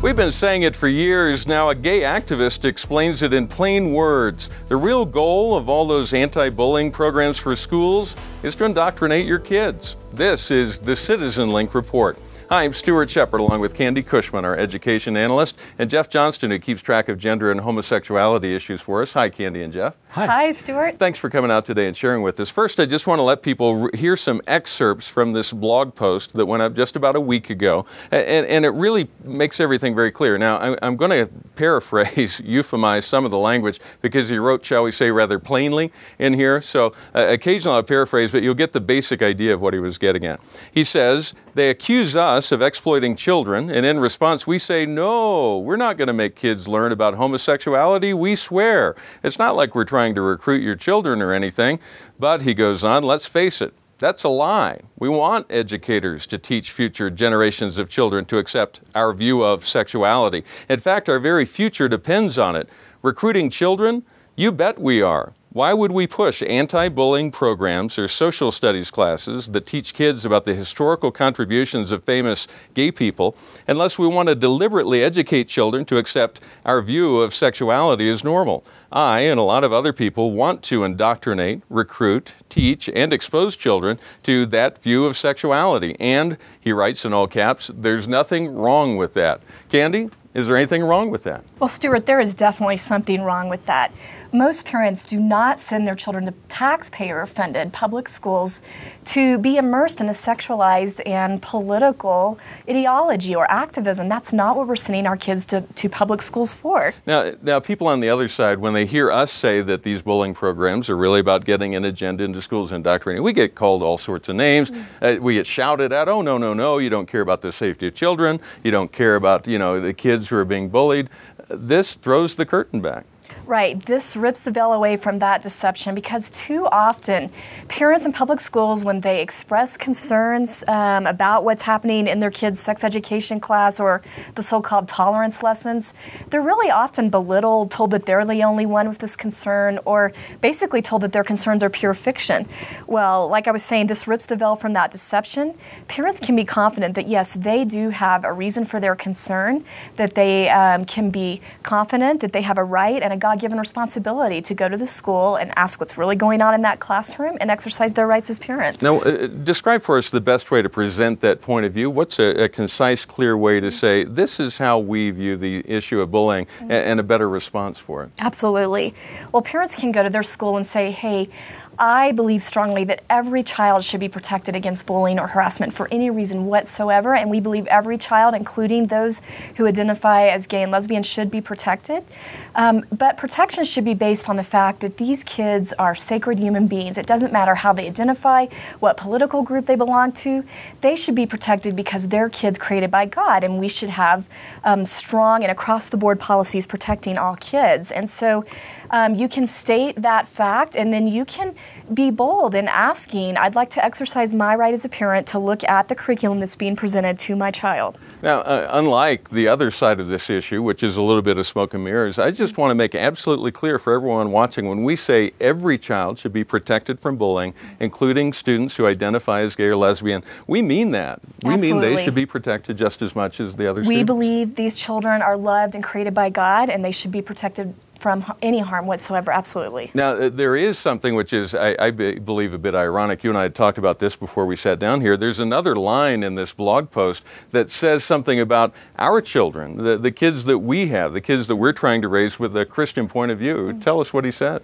We've been saying it for years now. A gay activist explains it in plain words. The real goal of all those anti-bullying programs for schools is to indoctrinate your kids. This is the CitizenLink report. Hi, I'm Stuart Shepard along with Candi, Cushman, our education analyst, and Jeff Johnston, who keeps track of gender and homosexuality issues for us. Hi, Candi and Jeff. Hi. Hi, Stuart. Thanks for coming out today and sharing with us. First, I just want to let people hear some excerpts from this blog post that went up just about a week ago, and it really makes everything very clear. Now, I'm going to paraphrase, euphemize some of the language because he wrote, shall we say, rather plainly in here. So occasionally I'll paraphrase, but you'll get the basic idea of what he was getting at. He says, they accuse us of exploiting children, and in response we say, no, we're not going to make kids learn about homosexuality, we swear. It's not like we're trying to recruit your children or anything. But, he goes on, let's face it, that's a lie. We want educators to teach future generations of children to accept our view of sexuality. In fact, our very future depends on it. Recruiting children? You bet we are. Why would we push anti-bullying programs or social studies classes that teach kids about the historical contributions of famous gay people unless we want to deliberately educate children to accept our view of sexuality as normal? I and a lot of other people want to indoctrinate, recruit, teach, and expose children to that view of sexuality. And, he writes in all caps, there's nothing wrong with that. Candi, is there anything wrong with that? Well, Stuart, there is definitely something wrong with that. Most parents do not send their children to taxpayer-funded public schools to be immersed in a sexualized and political ideology or activism. That's not what we're sending our kids to public schools for. Now, people on the other side, when they hear us say that these bullying programs are really about getting an agenda into schools and indoctrinating, we get called all sorts of names. We get shouted at, oh, no, no, no, you don't care about the safety of children. You don't care about, the kids who are being bullied. This throws the curtain back. Right. This rips the veil away from that deception because too often parents in public schools, when they express concerns about what's happening in their kids' sex education class or the so-called tolerance lessons, they're really often belittled, told that they're the only one with this concern, or basically told that their concerns are pure fiction. Well, like I was saying, this rips the veil from that deception. Parents can be confident that, yes, they do have a reason for their concern, that they can be confident that they have a right and a God-given responsibility to go to the school and ask what's really going on in that classroom and exercise their rights as parents. Now, describe for us the best way to present that point of view. What's a concise, clear way to say, this is how we view the issue of bullying and a better response for it? Absolutely. Well, parents can go to their school and say, hey, I believe strongly that every child should be protected against bullying or harassment for any reason whatsoever, and we believe every child, including those who identify as gay and lesbian, should be protected. But protection should be based on the fact that these kids are sacred human beings. It doesn't matter how they identify, what political group they belong to. They should be protected because they're kids created by God, and we should have strong and across-the-board policies protecting all kids. And so you can state that fact, and then you can be bold in asking, I'd like to exercise my right as a parent to look at the curriculum that's being presented to my child. Now, unlike the other side of this issue, which is a little bit of smoke and mirrors, I just want to make absolutely clear for everyone watching, when we say every child should be protected from bullying, including students who identify as gay or lesbian, we mean that. We mean they should be protected just as much as the other students. We believe these children are loved and created by God, and they should be protected from any harm whatsoever, absolutely. Now, there is something which is, I believe, a bit ironic. You and I had talked about this before we sat down here. There's another line in this blog post that says something about our children, the kids that we have, the kids that we're trying to raise with a Christian point of view. Tell us what he said.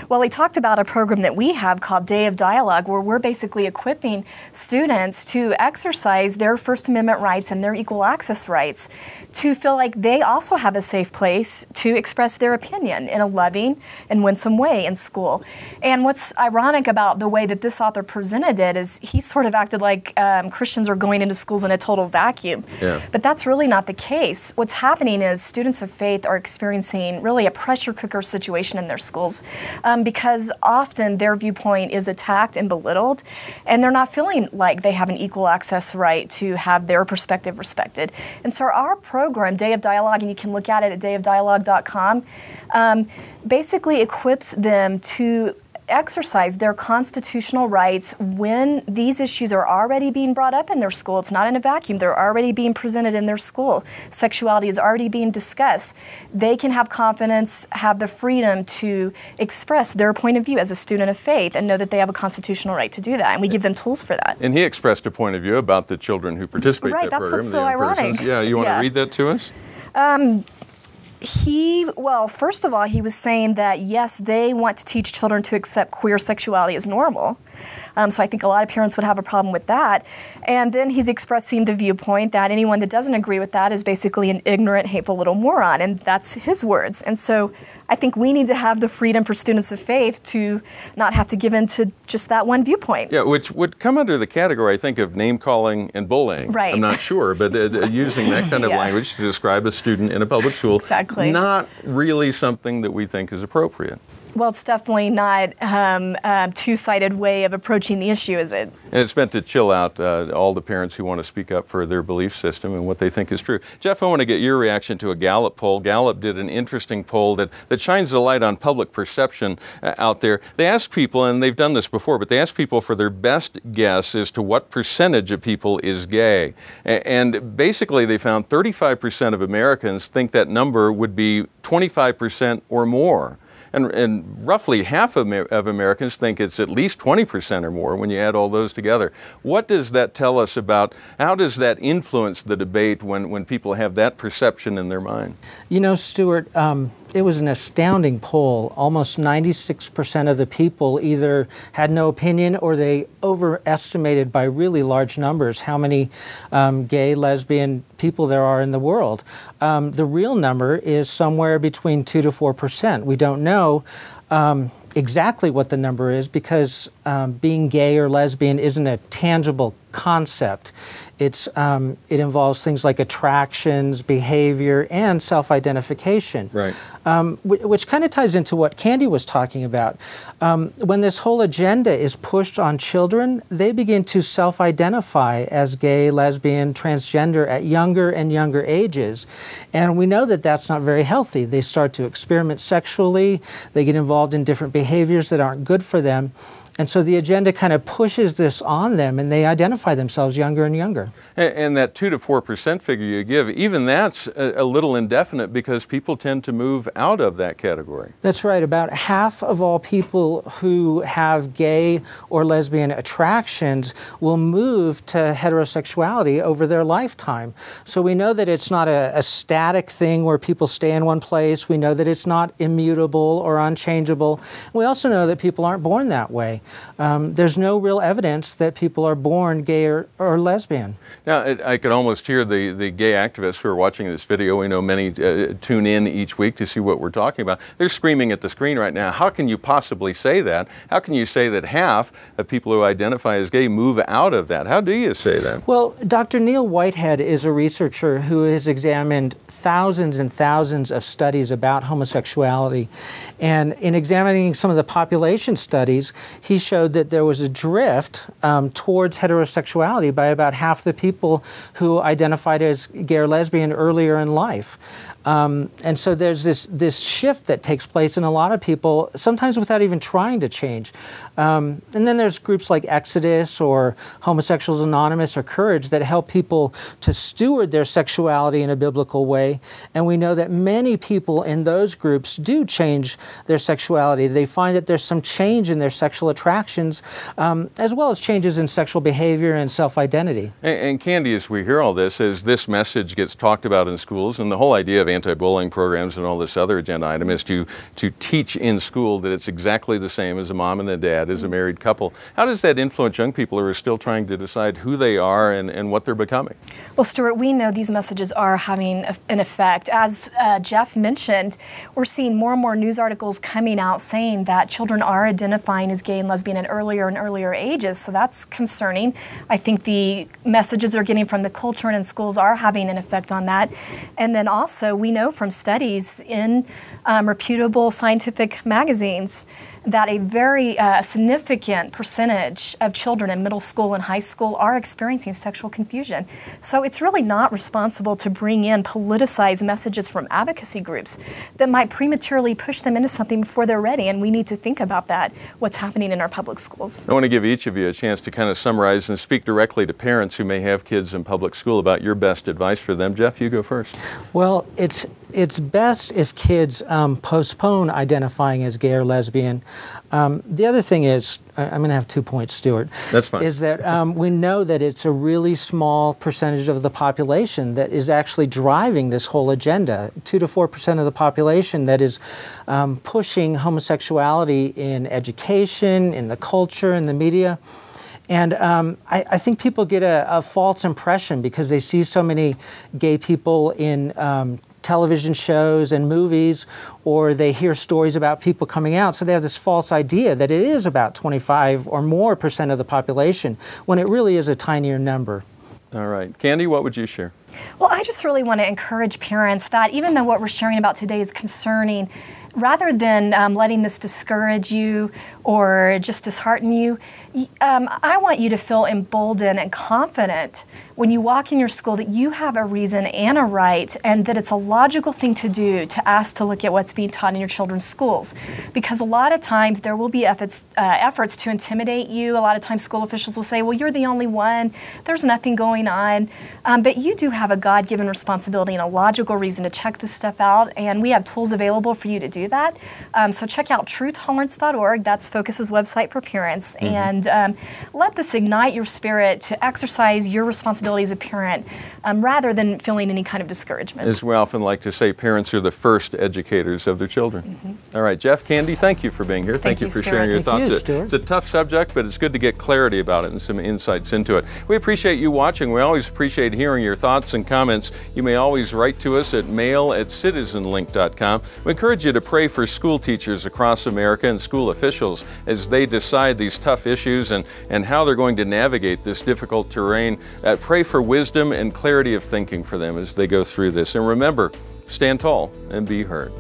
Well, he talked about a program that we have called Day of Dialogue, where we're basically equipping students to exercise their First Amendment rights and their equal access rights, to feel like they also have a safe place to express their opinion in a loving and winsome way in school. And what's ironic about the way that this author presented it is he sort of acted like Christians are going into schools in a total vacuum. Yeah. But that's really not the case. What's happening is students of faith are experiencing really a pressure cooker situation in their schools. Because often their viewpoint is attacked and belittled, and they're not feeling like they have an equal access right to have their perspective respected. And so our program, Day of Dialogue, and you can look at it at dayofdialogue.com, basically equips them to exercise their constitutional rights when these issues are already being brought up in their school. It's not in a vacuum. They're already being presented in their school. Sexuality is already being discussed. They can have confidence, have the freedom to express their point of view as a student of faith and know that they have a constitutional right to do that. And we give them tools for that. And he expressed a point of view about the children who participate in that program. Right, that's what's so ironic. Yeah, you want to read that to us? Well, first of all, he was saying that, yes, they want to teach children to accept queer sexuality as normal. So I think a lot of parents would have a problem with that. And then he's expressing the viewpoint that anyone that doesn't agree with that is basically an ignorant, hateful little moron. And that's his words. And so I think we need to have the freedom for students of faith to not have to give in to just that one viewpoint. Yeah, which would come under the category, I think, of name-calling and bullying. Right. I'm not sure, but using that kind of language to describe a student in a public school, exactly, not really something that we think is appropriate. Well, it's definitely not a two-sided way of approaching the issue, is it? And it's meant to chill out all the parents who want to speak up for their belief system and what they think is true. Jeff, I want to get your reaction to a Gallup poll. Gallup did an interesting poll that shines a light on public perception out there. They asked people, and they've done this before, but they asked people for their best guess as to what percentage of people is gay. And basically they found 35% of Americans think that number would be 25% or more. And roughly half of Americans think it's at least 20% or more when you add all those together. What does that tell us about, how does that influence the debate when people have that perception in their mind? You know, Stuart, it was an astounding poll. Almost 96% of the people either had no opinion or they overestimated by really large numbers how many gay, lesbian people there are in the world. The real number is somewhere between 2 to 4%. We don't know exactly what the number is because being gay or lesbian isn't a tangible concept. It involves things like attractions, behavior, and self-identification. Right. Which kind of ties into what Candi was talking about. When this whole agenda is pushed on children, they begin to self-identify as gay, lesbian, transgender at younger and younger ages. And we know that that's not very healthy. They start to experiment sexually. They get involved in different behaviors that aren't good for them. And so the agenda kind of pushes this on them, and they identify themselves younger and younger. And that 2 to 4% figure you give, even that's a little indefinite because people tend to move out of that category. That's right. About half of all people who have gay or lesbian attractions will move to heterosexuality over their lifetime. So we know that it's not a static thing where people stay in one place. We know that it's not immutable or unchangeable. We also know that people aren't born that way. There's no real evidence that people are born gay or lesbian. Now, I could almost hear the gay activists who are watching this video. We know many tune in each week to see what we're talking about. They're screaming at the screen right now, how can you possibly say that? How can you say that half of people who identify as gay move out of that? How do you say that? Well, Dr. Neil Whitehead is a researcher who has examined thousands and thousands of studies about homosexuality. And in examining some of the population studies, he showed that there was a drift towards heterosexuality by about half the people who identified as gay or lesbian earlier in life. And so there's this shift that takes place in a lot of people, sometimes without even trying to change. And then there's groups like Exodus or Homosexuals Anonymous or Courage that help people to steward their sexuality in a biblical way. And we know that many people in those groups do change their sexuality. They find that there's some change in their sexual attractions, as well as changes in sexual behavior and self-identity. And Candi, as we hear all this, as this message gets talked about in schools, and the whole idea of anti-bullying programs and all this other agenda item is to teach in school that it's exactly the same as a mom and a dad, as a married couple. How does that influence young people who are still trying to decide who they are and what they're becoming? Well, Stuart, we know these messages are having an effect. As Jeff mentioned, we're seeing more and more news articles coming out saying that children are identifying as gay and lesbian at earlier and earlier ages, so that's concerning. I think the messages they're getting from the culture and in schools are having an effect on that. And then also, we know from studies in reputable scientific magazines that a very significant percentage of children in middle school and high school are experiencing sexual confusion. So it's really not responsible to bring in politicized messages from advocacy groups that might prematurely push them into something before they're ready, and we need to think about that, what's happening in our public schools. I want to give each of you a chance to kind of summarize and speak directly to parents who may have kids in public school about your best advice for them. Jeff, you go first. Well, it's best if kids postpone identifying as gay or lesbian. The other thing is, I'm going to have 2 points, Stuart. That's fine. Is that we know that it's a really small percentage of the population that is actually driving this whole agenda. 2 to 4% of the population that is pushing homosexuality in education, in the culture, in the media. And I think people get a false impression because they see so many gay people in television shows and movies, or they hear stories about people coming out. So they have this false idea that it is about 25 or more % of the population, when it really is a tinier number. All right. Candi, what would you share? Well, I just really want to encourage parents that even though what we're sharing about today is concerning, rather than letting this discourage you or just dishearten you, I want you to feel emboldened and confident when you walk in your school that you have a reason and a right, and that it's a logical thing to do to ask to look at what's being taught in your children's schools. Because a lot of times there will be efforts to intimidate you. A lot of times school officials will say, well, you're the only one, there's nothing going on. But you do have a God-given responsibility and a logical reason to check this stuff out, and we have tools available for you to do that. So check out truetolerance.org, that's Focus's website for parents, and let this ignite your spirit to exercise your responsibility as a parent rather than feeling any kind of discouragement. As we often like to say, parents are the first educators of their children. All right, Jeff, Candi, thank you for being here. Thank you for sharing your thoughts. It's a tough subject, but it's good to get clarity about it and some insights into it. We appreciate you watching. We always appreciate hearing your thoughts and comments. You may always write to us at mail@citizenlink.com. We encourage you to pray for school teachers across America and school officials as they decide these tough issues and how they're going to navigate this difficult terrain. Pray for wisdom and clarity of thinking for them as they go through this. And remember, stand tall and be heard.